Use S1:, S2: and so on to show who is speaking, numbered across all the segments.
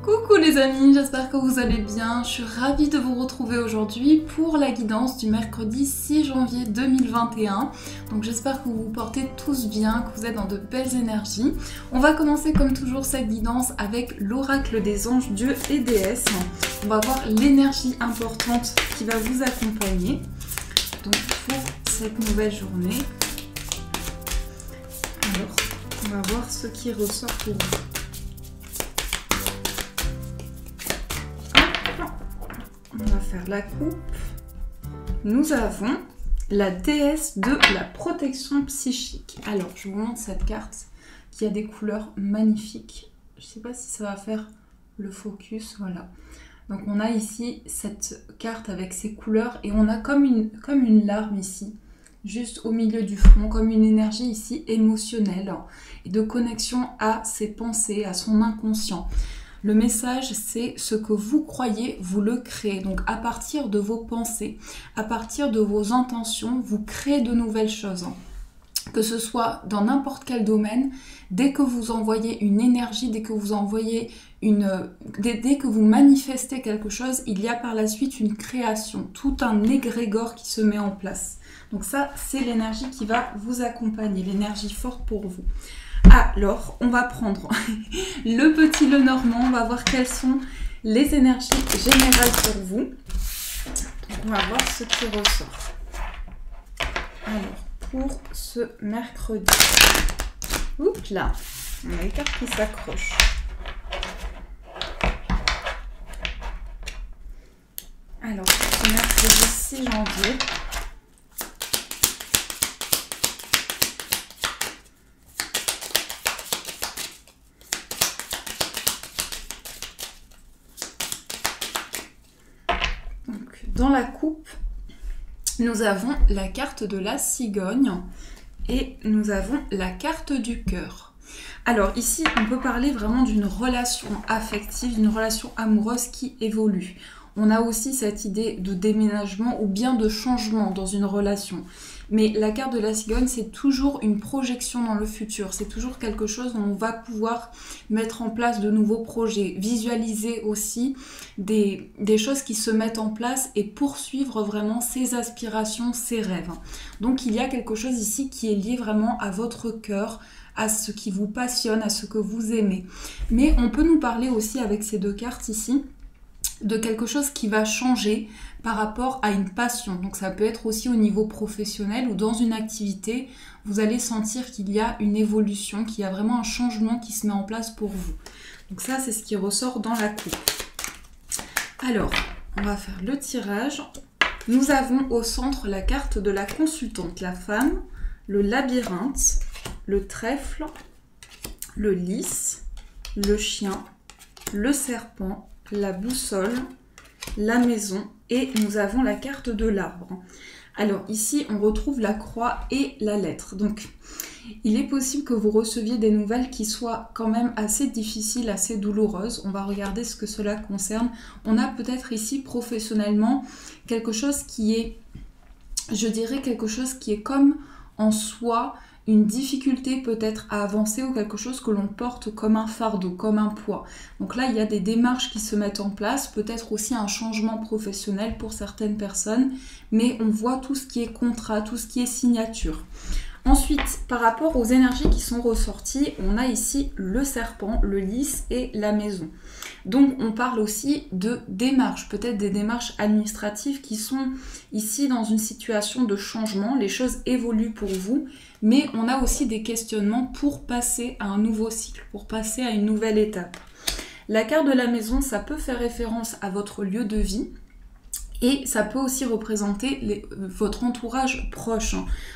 S1: Coucou les amis, j'espère que vous allez bien. Je suis ravie de vous retrouver aujourd'hui pour la guidance du mercredi 6 janvier 2021. Donc j'espère que vous vous portez tous bien, que vous êtes dans de belles énergies. On va commencer comme toujours cette guidance avec l'oracle des anges, dieux et déesses. On va voir l'énergie importante qui va vous accompagner donc pour cette nouvelle journée. Alors, on va voir ce qui ressort pour vous. On va faire la coupe. Nous avons la déesse de la protection psychique. Alors, je vous montre cette carte qui a des couleurs magnifiques. Je ne sais pas si ça va faire le focus, voilà. Donc, on a ici cette carte avec ses couleurs et on a comme une larme ici, juste au milieu du front, comme une énergie ici émotionnelle et de connexion à ses pensées, à son inconscient. Le message, c'est ce que vous croyez, vous le créez. Donc à partir de vos pensées, à partir de vos intentions, vous créez de nouvelles choses. Que ce soit dans n'importe quel domaine, dès que vous envoyez une énergie, dès que vous envoyez dès que vous manifestez quelque chose, il y a par la suite une création, tout un égrégore qui se met en place. Donc ça, c'est l'énergie qui va vous accompagner, l'énergie forte pour vous. Alors, on va prendre le petit Lenormand, on va voir quelles sont les énergies générales pour vous. Donc, on va voir ce qui ressort. Alors, pour ce mercredi. Oups là, on a les cartes qui s'accrochent. Alors, pour ce mercredi 6 janvier. Dans la coupe, nous avons la carte de la cigogne et nous avons la carte du cœur. Alors ici, on peut parler vraiment d'une relation affective, d'une relation amoureuse qui évolue. On a aussi cette idée de déménagement ou bien de changement dans une relation. Mais la carte de la cigogne, c'est toujours une projection dans le futur. C'est toujours quelque chose où on va pouvoir mettre en place de nouveaux projets, visualiser aussi des choses qui se mettent en place et poursuivre vraiment ses aspirations, ses rêves. Donc il y a quelque chose ici qui est lié vraiment à votre cœur, à ce qui vous passionne, à ce que vous aimez. Mais on peut nous parler aussi avec ces deux cartes ici de quelque chose qui va changer par rapport à une passion. Donc ça peut être aussi au niveau professionnel ou dans une activité, vous allez sentir qu'il y a une évolution, qu'il y a vraiment un changement qui se met en place pour vous. Donc ça, c'est ce qui ressort dans la coupe. Alors, on va faire le tirage. Nous avons au centre la carte de la consultante, la femme, le labyrinthe, le trèfle, le lys, le chien, le serpent, la boussole, la maison et nous avons la carte de l'arbre. Alors ici, on retrouve la croix et la lettre. Donc, il est possible que vous receviez des nouvelles qui soient quand même assez difficiles, assez douloureuses. On va regarder ce que cela concerne. On a peut-être ici professionnellement quelque chose qui est, je dirais, quelque chose qui est comme en soi une difficulté peut-être à avancer ou quelque chose que l'on porte comme un fardeau, comme un poids. Donc là, il y a des démarches qui se mettent en place, peut-être aussi un changement professionnel pour certaines personnes, mais on voit tout ce qui est contrat, tout ce qui est signature. Ensuite, par rapport aux énergies qui sont ressorties, on a ici le serpent, le lys et la maison. Donc on parle aussi de démarches, peut-être des démarches administratives qui sont ici dans une situation de changement. Les choses évoluent pour vous, mais on a aussi des questionnements pour passer à un nouveau cycle, pour passer à une nouvelle étape. La carte de la maison, ça peut faire référence à votre lieu de vie. Et ça peut aussi représenter votre entourage proche.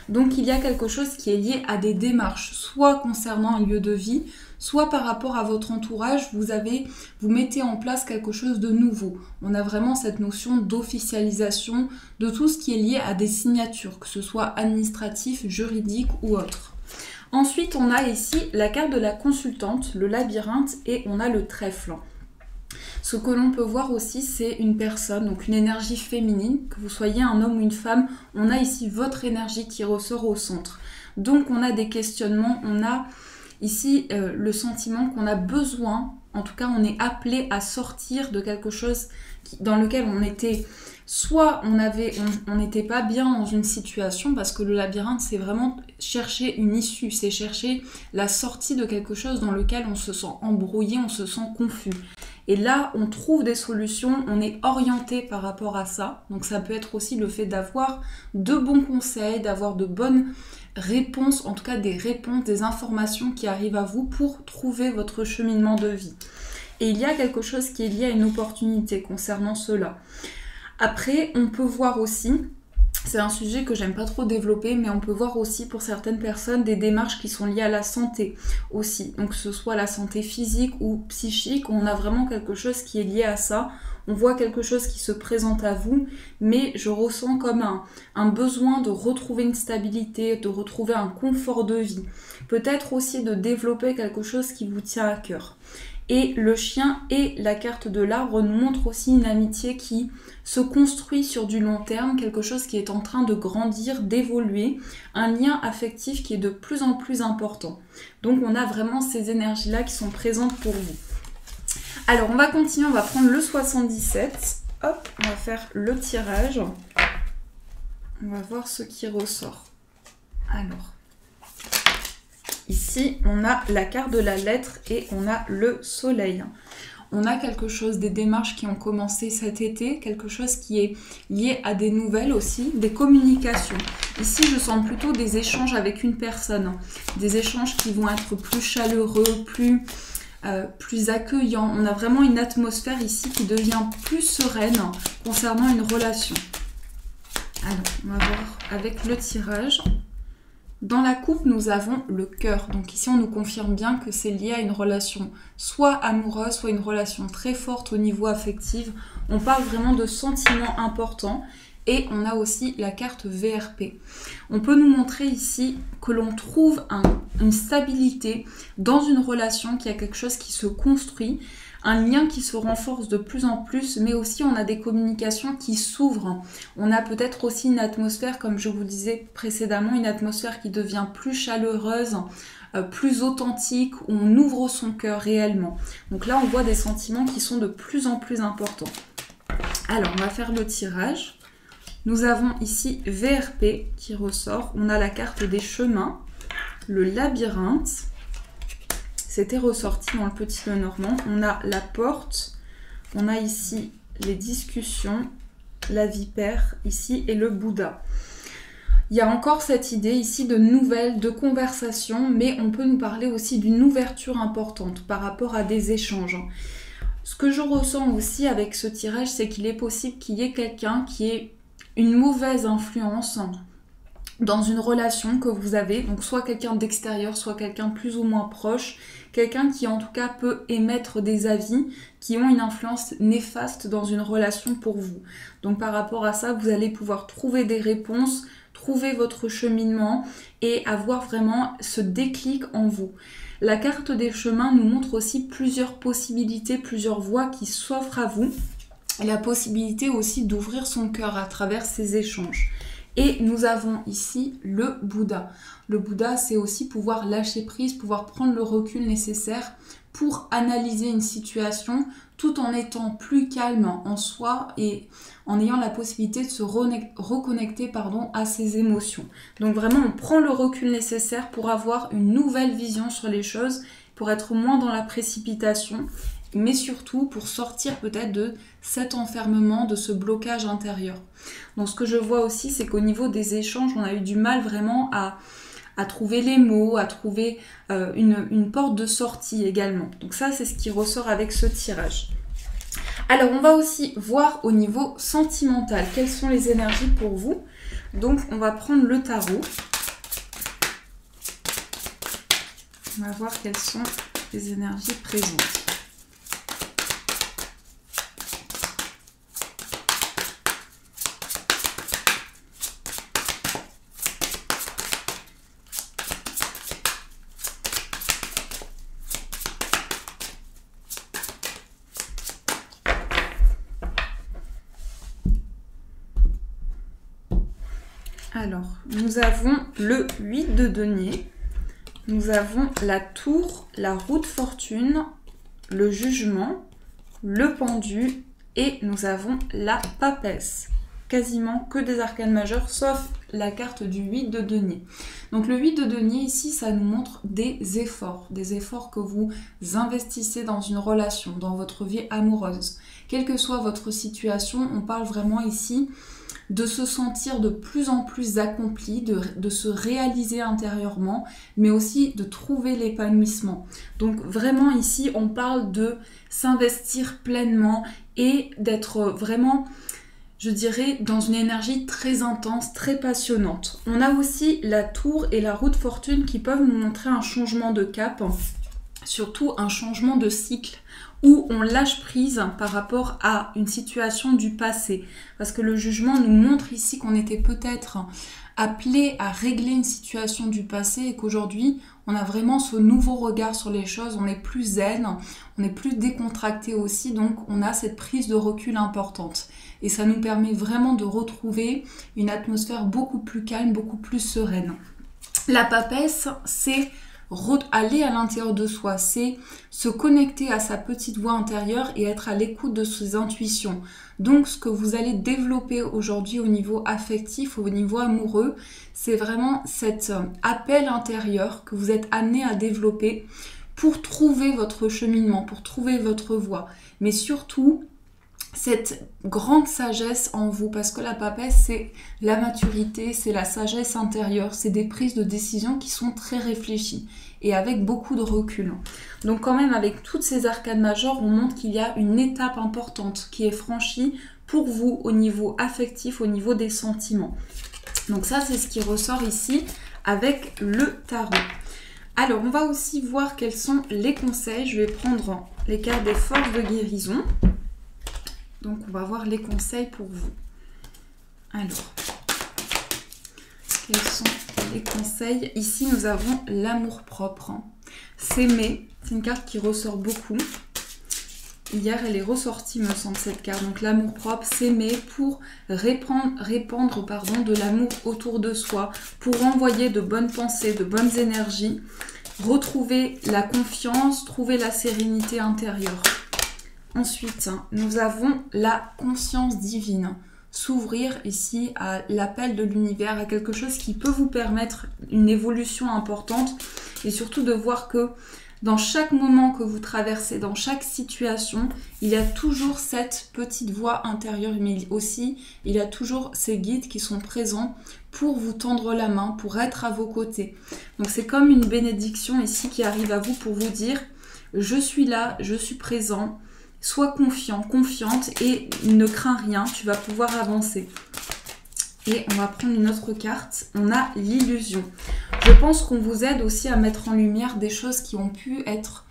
S1: Donc il y a quelque chose qui est lié à des démarches, soit concernant un lieu de vie, soit par rapport à votre entourage, vous mettez en place quelque chose de nouveau. On a vraiment cette notion d'officialisation de tout ce qui est lié à des signatures, que ce soit administratif, juridique ou autre. Ensuite, on a ici la carte de la consultante, le labyrinthe et on a le trèfle. Ce que l'on peut voir aussi, c'est une personne, donc une énergie féminine, que vous soyez un homme ou une femme, on a ici votre énergie qui ressort au centre. Donc on a des questionnements, on a ici le sentiment qu'on a besoin en tout cas on est appelé à sortir de quelque chose dans lequel on était, soit on n'était pas bien dans une situation, parce que le labyrinthe c'est vraiment chercher une issue, c'est chercher la sortie de quelque chose dans lequel on se sent embrouillé, on se sent confus. Et là, on trouve des solutions, on est orienté par rapport à ça. Donc ça peut être aussi le fait d'avoir de bons conseils, d'avoir de bonnes réponses, en tout cas des réponses, des informations qui arrivent à vous pour trouver votre cheminement de vie. Et il y a quelque chose qui est lié à une opportunité concernant cela. Après, on peut voir aussi, c'est un sujet que j'aime pas trop développer, mais on peut voir aussi pour certaines personnes des démarches qui sont liées à la santé aussi. Donc que ce soit la santé physique ou psychique, on a vraiment quelque chose qui est lié à ça. On voit quelque chose qui se présente à vous, mais je ressens comme un besoin de retrouver une stabilité, de retrouver un confort de vie. Peut-être aussi de développer quelque chose qui vous tient à cœur. Et le chien et la carte de l'arbre nous montrent aussi une amitié qui se construit sur du long terme, quelque chose qui est en train de grandir, d'évoluer, un lien affectif qui est de plus en plus important. Donc on a vraiment ces énergies-là qui sont présentes pour vous. Alors on va continuer, on va prendre le 77. Hop, on va faire le tirage. On va voir ce qui ressort. Alors... ici, on a la carte de la lettre et on a le soleil. On a quelque chose, des démarches qui ont commencé cet été, quelque chose qui est lié à des nouvelles aussi, des communications. Ici, je sens plutôt des échanges avec une personne, des échanges qui vont être plus chaleureux, plus accueillants. On a vraiment une atmosphère ici qui devient plus sereine concernant une relation. Alors, on va voir avec le tirage. Dans la coupe, nous avons le cœur. Donc ici, on nous confirme bien que c'est lié à une relation soit amoureuse, soit une relation très forte au niveau affectif. On parle vraiment de sentiments importants. Et on a aussi la carte VRP. On peut nous montrer ici que l'on trouve une stabilité dans une relation, qu'il y a quelque chose qui se construit, un lien qui se renforce de plus en plus, mais aussi on a des communications qui s'ouvrent. On a peut-être aussi une atmosphère, comme je vous disais précédemment, une atmosphère qui devient plus chaleureuse, plus authentique, où on ouvre son cœur réellement. Donc là, on voit des sentiments qui sont de plus en plus importants. Alors, on va faire le tirage. Nous avons ici VRP qui ressort. On a la carte des chemins, le labyrinthe. C'était ressorti dans le petit Lenormand. On a la porte. On a ici les discussions, la vipère ici et le Bouddha. Il y a encore cette idée ici de nouvelles, de conversations, mais on peut nous parler aussi d'une ouverture importante par rapport à des échanges. Ce que je ressens aussi avec ce tirage, c'est qu'il est possible qu'il y ait quelqu'un qui ait une mauvaise influence dans une relation que vous avez, donc soit quelqu'un d'extérieur, soit quelqu'un plus ou moins proche, quelqu'un qui en tout cas peut émettre des avis qui ont une influence néfaste dans une relation pour vous. Donc par rapport à ça, vous allez pouvoir trouver des réponses, trouver votre cheminement et avoir vraiment ce déclic en vous. La carte des chemins nous montre aussi plusieurs possibilités, plusieurs voies qui s'offrent à vous. Et la possibilité aussi d'ouvrir son cœur à travers ces échanges. Et nous avons ici le Bouddha. Le Bouddha, c'est aussi pouvoir lâcher prise, pouvoir prendre le recul nécessaire pour analyser une situation tout en étant plus calme en soi et en ayant la possibilité de se reconnecter à ses émotions. Donc vraiment, on prend le recul nécessaire pour avoir une nouvelle vision sur les choses, pour être moins dans la précipitation, mais surtout pour sortir peut-être de cet enfermement, de ce blocage intérieur. Donc ce que je vois aussi, c'est qu'au niveau des échanges, on a eu du mal vraiment à trouver les mots, à trouver une porte de sortie également. Donc ça, c'est ce qui ressort avec ce tirage. Alors, on va aussi voir au niveau sentimental, quelles sont les énergies pour vous. Donc, on va prendre le tarot. On va voir quelles sont les énergies présentes. Alors, nous avons le 8 de denier, nous avons la tour, la roue de fortune le jugement, le pendu et nous avons la papesse. Quasiment que des arcanes majeures, sauf la carte du 8 de denier. Donc le 8 de denier ici, ça nous montre des efforts que vous investissez dans une relation, dans votre vie amoureuse. Quelle que soit votre situation, on parle vraiment ici de se sentir de plus en plus accompli, de se réaliser intérieurement, mais aussi de trouver l'épanouissement. Donc vraiment ici, on parle de s'investir pleinement et d'être vraiment, je dirais, dans une énergie très intense, très passionnante. On a aussi la tour et la roue de fortune qui peuvent nous montrer un changement de cap, surtout un changement de cycle, où on lâche prise par rapport à une situation du passé. Parce que le jugement nous montre ici qu'on était peut-être appelé à régler une situation du passé et qu'aujourd'hui, on a vraiment ce nouveau regard sur les choses, on est plus zen, on est plus décontracté aussi, donc on a cette prise de recul importante. Et ça nous permet vraiment de retrouver une atmosphère beaucoup plus calme, beaucoup plus sereine. La papesse, c'est aller à l'intérieur de soi, c'est se connecter à sa petite voix intérieure et être à l'écoute de ses intuitions. Donc ce que vous allez développer aujourd'hui au niveau affectif, au niveau amoureux, c'est vraiment cet appel intérieur que vous êtes amené à développer pour trouver votre cheminement, pour trouver votre voie. Mais surtout, cette grande sagesse en vous, parce que la papesse, c'est la maturité, c'est la sagesse intérieure, c'est des prises de décision qui sont très réfléchies et avec beaucoup de recul. Donc quand même, avec toutes ces arcanes majeures, on montre qu'il y a une étape importante qui est franchie pour vous au niveau affectif, au niveau des sentiments. Donc ça, c'est ce qui ressort ici avec le tarot. Alors, on va aussi voir quels sont les conseils. Je vais prendre les cartes des forces de guérison. Donc, on va voir les conseils pour vous. Alors, quels sont les conseils? Ici, nous avons l'amour-propre. S'aimer, c'est une carte qui ressort beaucoup. Hier, elle est ressortie, me semble, cette carte. Donc, l'amour-propre, s'aimer pour répandre de l'amour autour de soi, pour envoyer de bonnes pensées, de bonnes énergies, retrouver la confiance, trouver la sérénité intérieure. Ensuite, nous avons la conscience divine. S'ouvrir ici à l'appel de l'univers, à quelque chose qui peut vous permettre une évolution importante et surtout de voir que dans chaque moment que vous traversez, dans chaque situation, il y a toujours cette petite voix intérieure, mais aussi il y a toujours ces guides qui sont présents pour vous tendre la main, pour être à vos côtés. Donc c'est comme une bénédiction ici qui arrive à vous pour vous dire « Je suis là, je suis présent ». Sois confiant, confiante et ne crains rien, tu vas pouvoir avancer. Et on va prendre une autre carte, on a l'illusion. Je pense qu'on vous aide aussi à mettre en lumière des choses qui ont pu être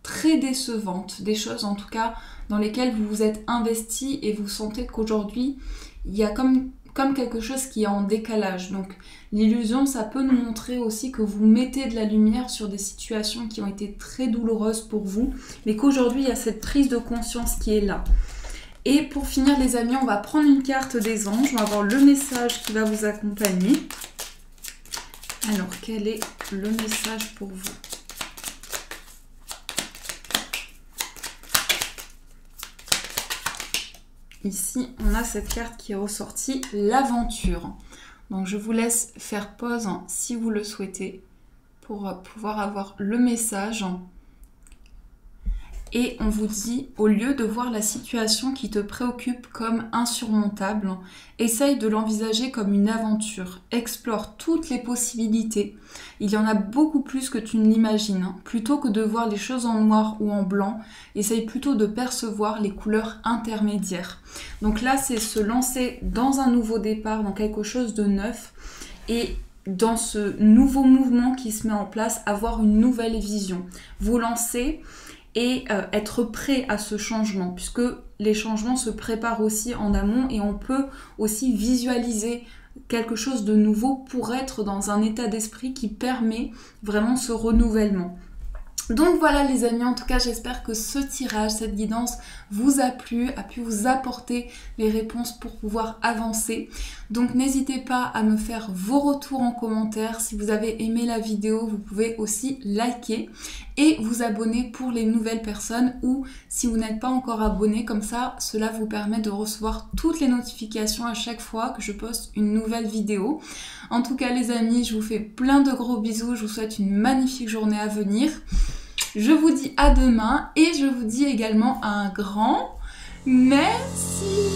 S1: très décevantes, des choses en tout cas dans lesquelles vous vous êtes investi et vous sentez qu'aujourd'hui, il y a comme quelque chose qui est en décalage. Donc l'illusion, ça peut nous montrer aussi que vous mettez de la lumière sur des situations qui ont été très douloureuses pour vous, mais qu'aujourd'hui, il y a cette prise de conscience qui est là. Et pour finir, les amis, on va prendre une carte des anges, on va voir le message qui va vous accompagner. Alors, quel est le message pour vous ? Ici, on a cette carte qui est ressortie, l'aventure. Donc, je vous laisse faire pause si vous le souhaitez pour pouvoir avoir le message. Et on vous dit, au lieu de voir la situation qui te préoccupe comme insurmontable, essaye de l'envisager comme une aventure. Explore toutes les possibilités. Il y en a beaucoup plus que tu ne l'imagines. Plutôt que de voir les choses en noir ou en blanc, essaye plutôt de percevoir les couleurs intermédiaires. Donc là, c'est se lancer dans un nouveau départ, dans quelque chose de neuf. Et dans ce nouveau mouvement qui se met en place, avoir une nouvelle vision. Vous lancer et être prêt à ce changement, puisque les changements se préparent aussi en amont et on peut aussi visualiser quelque chose de nouveau pour être dans un état d'esprit qui permet vraiment ce renouvellement. Donc voilà les amis, en tout cas j'espère que ce tirage, cette guidance vous a plu, a pu vous apporter les réponses pour pouvoir avancer. Donc n'hésitez pas à me faire vos retours en commentaire. Si vous avez aimé la vidéo, vous pouvez aussi liker et vous abonner pour les nouvelles personnes, ou si vous n'êtes pas encore abonné, comme ça cela vous permet de recevoir toutes les notifications à chaque fois que je poste une nouvelle vidéo. En tout cas les amis, je vous fais plein de gros bisous, je vous souhaite une magnifique journée à venir. Je vous dis à demain et je vous dis également un grand merci.